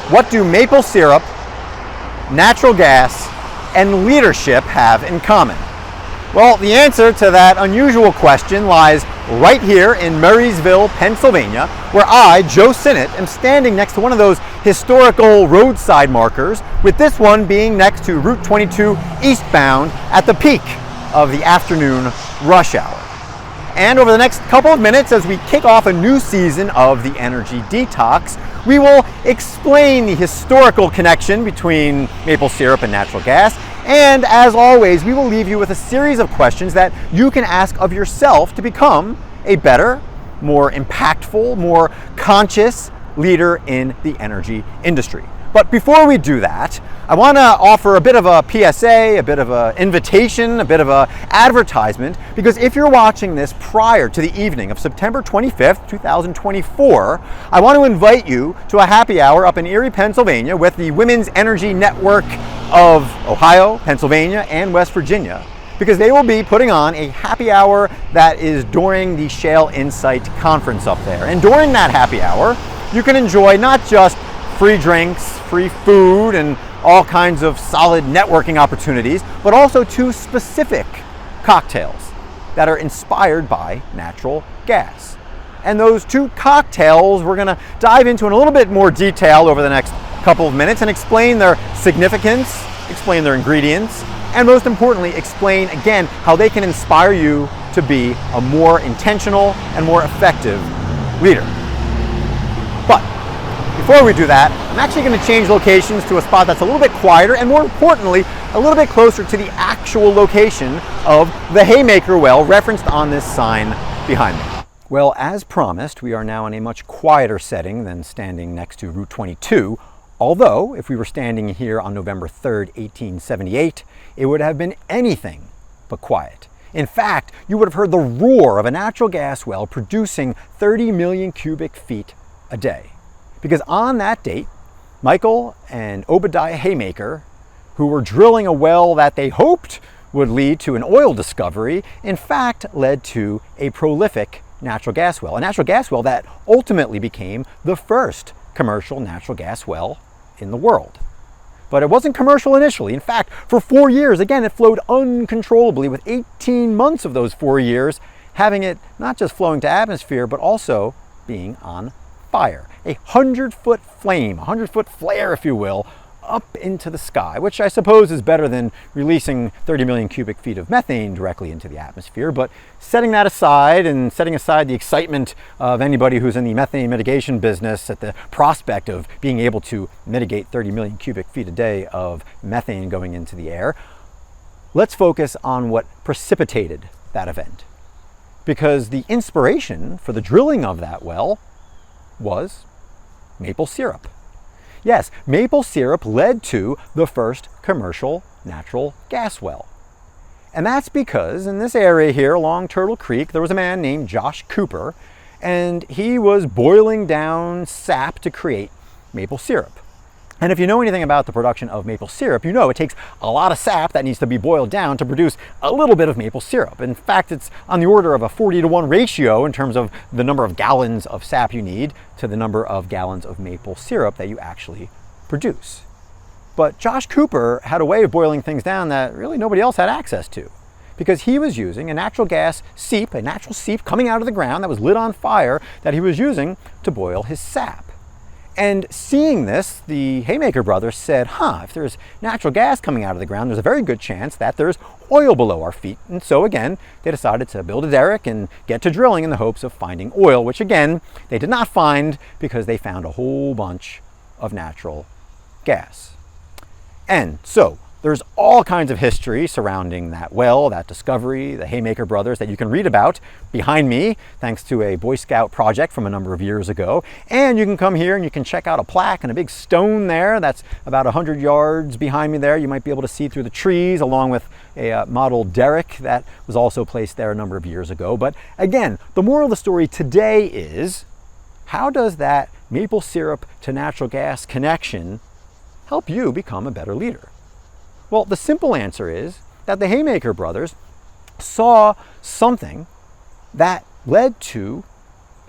What do maple syrup, natural gas, and leadership have in common? Well, the answer to that unusual question lies right here in Murrysville, Pennsylvania, where I, Joe Sinnott, am standing next to one of those historical roadside markers, with this one being next to Route 22 eastbound at the peak of the afternoon rush hour. And over the next couple of minutes, as we kick off a new season of the Energy Detox, we will explain the historical connection between maple syrup and natural gas. And as always, we will leave you with a series of questions that you can ask of yourself to become a better, more impactful, more conscious leader in the energy industry. But before we do that, I want to offer a bit of a PSA, a bit of an invitation, a bit of an advertisement, because if you're watching this prior to the evening of September 25th, 2024, I want to invite you to a happy hour up in Erie, Pennsylvania with the Women's Energy Network of Ohio, Pennsylvania, and West Virginia, because they will be putting on a happy hour that is during the Shale Insight Conference up there. And during that happy hour, you can enjoy not just free drinks, free food, and all kinds of solid networking opportunities, but also 2 specific cocktails that are inspired by natural gas. And those 2 cocktails we're going to dive into in a little bit more detail over the next couple of minutes and explain their significance, explain their ingredients, and most importantly, explain again how they can inspire you to be a more intentional and more effective leader. But before we do that, I'm actually going to change locations to a spot that's a little bit quieter and, more importantly, a little bit closer to the actual location of the Haymaker well referenced on this sign behind me. Well, as promised, we are now in a much quieter setting than standing next to Route 22, although if we were standing here on November 3rd, 1878, it would have been anything but quiet. In fact, you would have heard the roar of a natural gas well producing 30 million cubic feet a day. Because on that date, Michael and Obadiah Haymaker, who were drilling a well that they hoped would lead to an oil discovery, in fact led to a prolific natural gas well. A natural gas well that ultimately became the first commercial natural gas well in the world. But it wasn't commercial initially. In fact, for 4 years, again, it flowed uncontrollably, with 18 months of those 4 years having it not just flowing to atmosphere, but also being on fire. A 100-foot flame, 100-foot flare, if you will, up into the sky, which I suppose is better than releasing 30 million cubic feet of methane directly into the atmosphere. But setting that aside and setting aside the excitement of anybody who's in the methane mitigation business at the prospect of being able to mitigate 30 million cubic feet a day of methane going into the air, let's focus on what precipitated that event. Because the inspiration for the drilling of that well was maple syrup. Yes, maple syrup led to the first commercial natural gas well. And that's because in this area here along Turtle Creek, there was a man named Josh Cooper, and he was boiling down sap to create maple syrup. And if you know anything about the production of maple syrup, you know it takes a lot of sap that needs to be boiled down to produce a little bit of maple syrup. In fact, it's on the order of a 40-to-1 ratio in terms of the number of gallons of sap you need to the number of gallons of maple syrup that you actually produce. But Josh Cooper had a way of boiling things down that really nobody else had access to, because he was using a natural gas seep, a natural seep coming out of the ground that was lit on fire that he was using to boil his sap. And seeing this, the Haymaker brothers said, if there's natural gas coming out of the ground, there's a very good chance that there's oil below our feet. And so again, they decided to build a derrick and get to drilling in the hopes of finding oil, which again, they did not find because they found a whole bunch of natural gas. And so there's all kinds of history surrounding that well, that discovery, the Haymaker brothers, that you can read about behind me, thanks to a Boy Scout project from a number of years ago. And you can come here and you can check out a plaque and a big stone there that's about 100 yards behind me there. You might be able to see through the trees, along with a model derrick that was also placed there a number of years ago. But again, the moral of the story today is, how does that maple syrup to natural gas connection help you become a better leader? Well, the simple answer is that the Haymaker brothers saw something that led to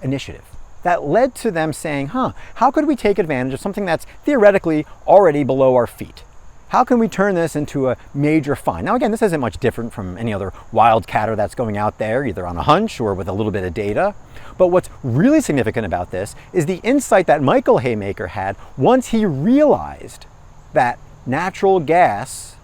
initiative, that led to them saying, how could we take advantage of something that's theoretically already below our feet? How can we turn this into a major find? Now again, this isn't much different from any other wildcatter that's going out there, either on a hunch or with a little bit of data. But what's really significant about this is the insight that Michael Haymaker had once he realized that natural gas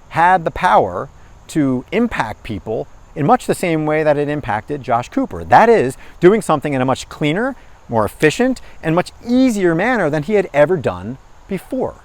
had the power to impact people in much the same way that it impacted Josh Cooper. That is, doing something in a much cleaner, more efficient, and much easier manner than he had ever done before.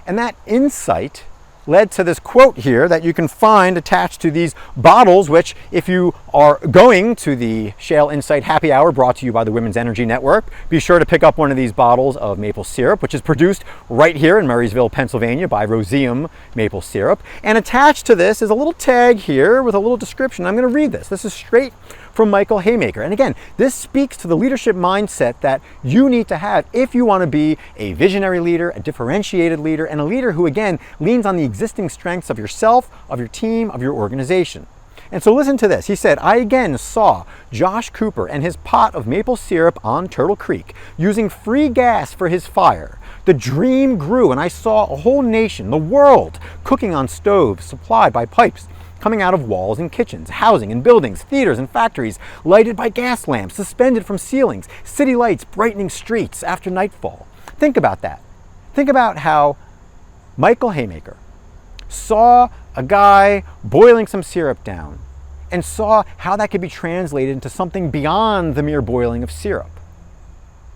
And that insight led to this quote here that you can find attached to these bottles, which if you are going to the Shale Insight Happy Hour brought to you by the Women's Energy Network, be sure to pick up one of these bottles of maple syrup, which is produced right here in Murrysville, Pennsylvania by Roseum Maple Syrup. And attached to this is a little tag here with a little description. I'm going to read this. This is straight from Michael Haymaker. And again, this speaks to the leadership mindset that you need to have if you want to be a visionary leader, a differentiated leader, and a leader who, again, leans on the existing strengths of yourself, of your team, of your organization. And so listen to this. He said, I again saw Josh Cooper and his pot of maple syrup on Turtle Creek using free gas for his fire. The dream grew, and I saw a whole nation, the world, cooking on stoves supplied by pipes coming out of walls and kitchens, housing and buildings, theaters and factories, lighted by gas lamps suspended from ceilings, city lights brightening streets after nightfall. Think about that. Think about how Michael Haymaker saw a guy boiling some syrup down and saw how that could be translated into something beyond the mere boiling of syrup.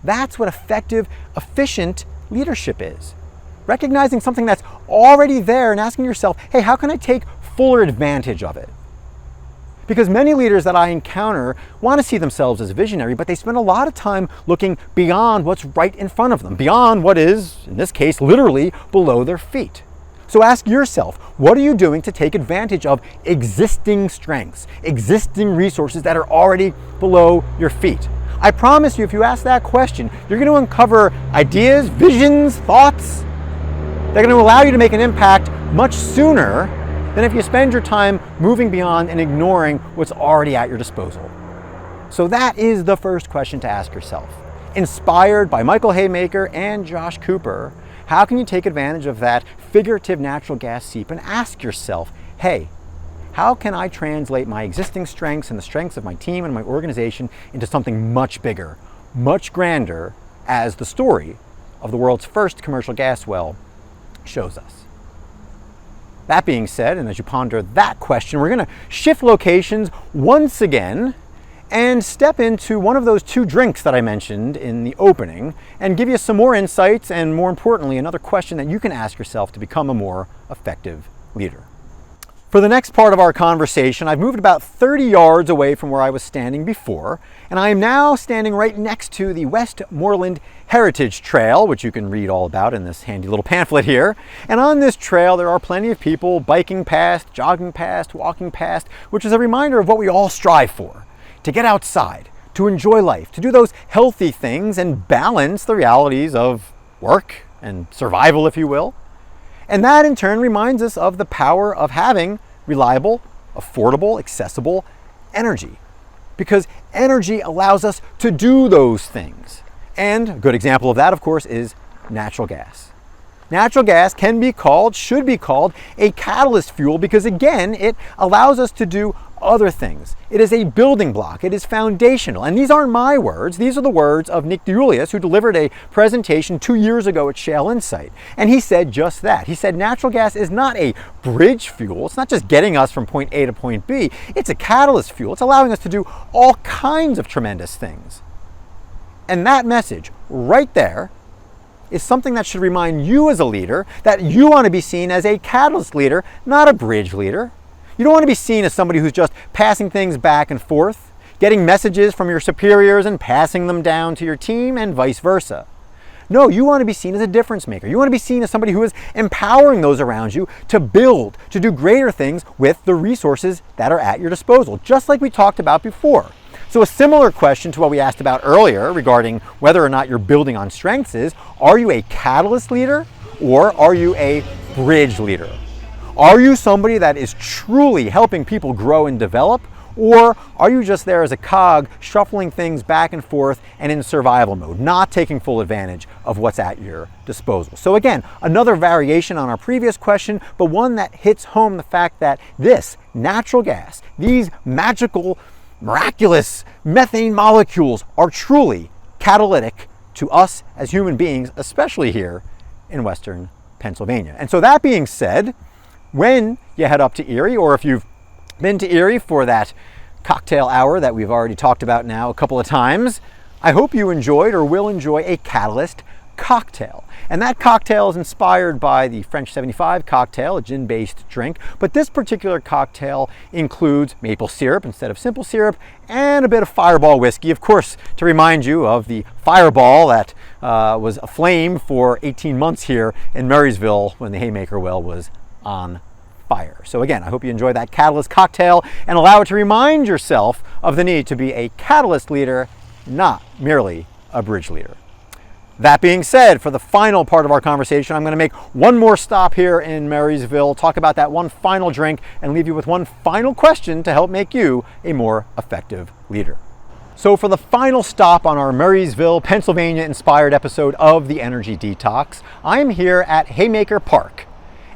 That's what effective, efficient leadership is. Recognizing something that's already there and asking yourself, hey, how can I take fuller advantage of it? Because many leaders that I encounter want to see themselves as visionary, but they spend a lot of time looking beyond what's right in front of them, beyond what is, in this case, literally below their feet. So ask yourself, what are you doing to take advantage of existing strengths, existing resources that are already below your feet? I promise you, if you ask that question, you're going to uncover ideas, visions, thoughts that are going to allow you to make an impact much sooner than if you spend your time moving beyond and ignoring what's already at your disposal. So that is the first question to ask yourself. Inspired by Michael Haymaker and Josh Cooper, how can you take advantage of that figurative natural gas seep and ask yourself, hey, how can I translate my existing strengths and the strengths of my team and my organization into something much bigger, much grander, as the story of the world's first commercial gas well shows us? That being said, and as you ponder that question, we're going to shift locations once again and step into one of those two drinks that I mentioned in the opening and give you some more insights and, more importantly, another question that you can ask yourself to become a more effective leader. For the next part of our conversation, I've moved about 30 yards away from where I was standing before, and I am now standing right next to the Westmoreland Heritage Trail, which you can read all about in this handy little pamphlet here. And on this trail, there are plenty of people biking past, jogging past, walking past, which is a reminder of what we all strive for: to get outside, to enjoy life, to do those healthy things and balance the realities of work and survival, if you will. And that in turn reminds us of the power of having reliable, affordable, accessible energy. Because energy allows us to do those things. And a good example of that, of course, is natural gas. Natural gas can be called, should be called, a catalyst fuel because, again, it allows us to do other things. It is a building block. It is foundational. And these aren't my words. These are the words of Nick DeUlius, who delivered a presentation 2 years ago at Shale Insight. And he said just that. He said natural gas is not a bridge fuel. It's not just getting us from point A to point B. It's a catalyst fuel. It's allowing us to do all kinds of tremendous things. And that message right there is something that should remind you as a leader that you want to be seen as a catalyst leader, not a bridge leader. You don't want to be seen as somebody who's just passing things back and forth, getting messages from your superiors and passing them down to your team and vice versa. No, you want to be seen as a difference maker. You want to be seen as somebody who is empowering those around you to build, to do greater things with the resources that are at your disposal, just like we talked about before. So a similar question to what we asked about earlier regarding whether or not you're building on strengths is, are you a catalyst leader or are you a bridge leader? Are you somebody that is truly helping people grow and develop, Or are you just there as a cog, shuffling things back and forth and in survival mode, not taking full advantage of what's at your disposal? So again, another variation on our previous question, but one that hits home the fact that this natural gas, these magical, miraculous methane molecules are truly catalytic to us as human beings, especially here in Western Pennsylvania. And so that being said, when you head up to Erie, or if you've been to Erie for that cocktail hour that we've already talked about now a couple of times, I hope you enjoyed or will enjoy a Catalyst cocktail. And that cocktail is inspired by the French 75 cocktail, a gin-based drink, but this particular cocktail includes maple syrup instead of simple syrup and a bit of Fireball whiskey, of course, to remind you of the Fireball that was aflame for 18 months here in Murrysville when the Haymaker well was on fire. So again, I hope you enjoy that Catalyst cocktail and allow it to remind yourself of the need to be a Catalyst leader, not merely a bridge leader. That being said, for the final part of our conversation, I'm going to make one more stop here in Murrysville, talk about that one final drink, and leave you with one final question to help make you a more effective leader. So for the final stop on our Murrysville, Pennsylvania inspired episode of the Energy Detox, I'm here at Haymaker Park.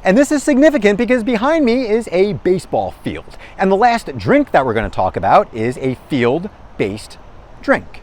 And this is significant because behind me is a baseball field. And the last drink that we're going to talk about is a field-based drink.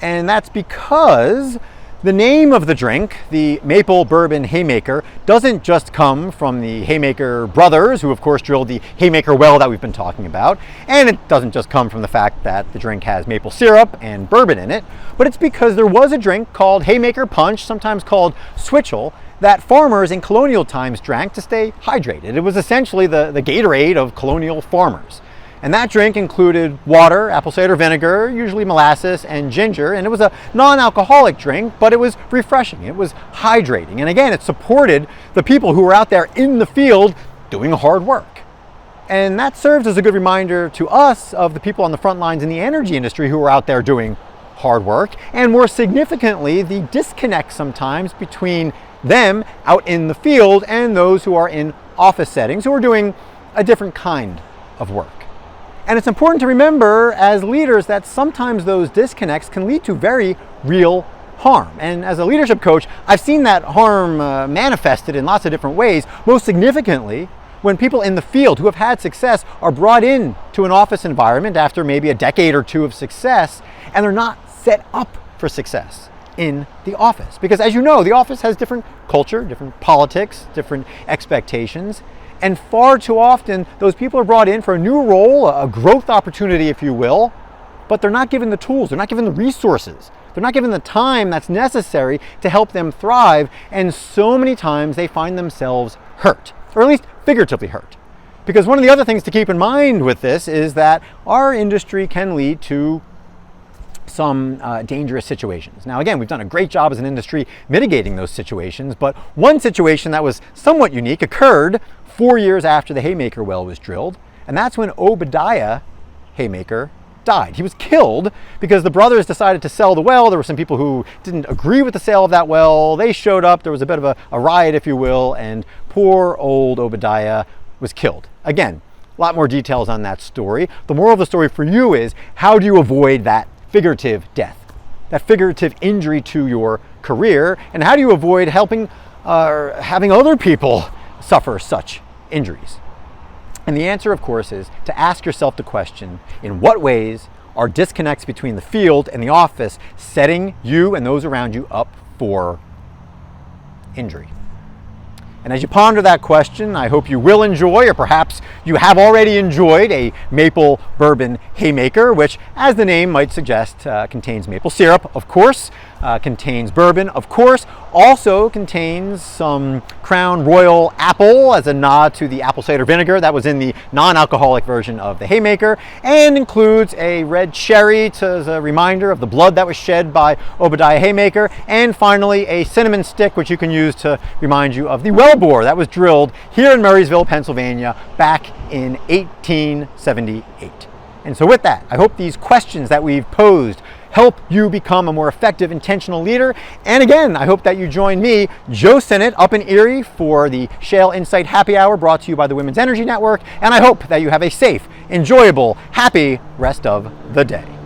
And that's because the name of the drink, the Maple Bourbon Haymaker, doesn't just come from the Haymaker brothers, who of course drilled the Haymaker well that we've been talking about, and it doesn't just come from the fact that the drink has maple syrup and bourbon in it, but it's because there was a drink called Haymaker Punch, sometimes called Switchel, that farmers in colonial times drank to stay hydrated. It was essentially the Gatorade of colonial farmers. And that drink included water, apple cider vinegar, usually molasses, and ginger. And it was a non-alcoholic drink, but it was refreshing. It was hydrating. And again, it supported the people who were out there in the field doing hard work. And that serves as a good reminder to us of the people on the front lines in the energy industry who were out there doing hard work. And more significantly, the disconnect sometimes between them out in the field and those who are in office settings who are doing a different kind of work. And it's important to remember as leaders that sometimes those disconnects can lead to very real harm. And as a leadership coach, I've seen that harm manifested in lots of different ways. Most significantly, when people in the field who have had success are brought in to an office environment after maybe a decade or two of success, and they're not set up for success in the office. Because as you know, the office has different culture, different politics, different expectations. And far too often, those people are brought in for a new role, a growth opportunity, if you will, but they're not given the tools, they're not given the resources, they're not given the time that's necessary to help them thrive. And so many times they find themselves hurt, or at least figuratively hurt. Because one of the other things to keep in mind with this is that our industry can lead to some dangerous situations. Now again, we've done a great job as an industry mitigating those situations, but one situation that was somewhat unique occurred 4 years after the Haymaker well was drilled, and that's when Obadiah Haymaker died. He was killed because the brothers decided to sell the well. There were some people who didn't agree with the sale of that well. They showed up, there was a bit of a riot, if you will, and poor old Obadiah was killed. Again, a lot more details on that story. The moral of the story for you is, how do you avoid that figurative death, that figurative injury to your career, and how do you avoid having other people suffer such injuries? And the answer, of course, is to ask yourself the question, in what ways are disconnects between the field and the office setting you and those around you up for injury? And as you ponder that question, I hope you will enjoy, or perhaps you have already enjoyed, a Maple Bourbon Haymaker, which, as the name might suggest, contains maple syrup, of course, contains bourbon, of course, also contains some Crown Royal apple as a nod to the apple cider vinegar that was in the non-alcoholic version of the Haymaker, and includes a red cherry as a reminder of the blood that was shed by Obadiah Haymaker, and finally a cinnamon stick, which you can use to remind you of the wellbore that was drilled here in Murrysville, Pennsylvania back in 1878. And so with that, I hope these questions that we've posed help you become a more effective, intentional leader. And again, I hope that you join me, Joe Sinnott, up in Erie for the Shale Insight Happy Hour brought to you by the Women's Energy Network. And I hope that you have a safe, enjoyable, happy rest of the day.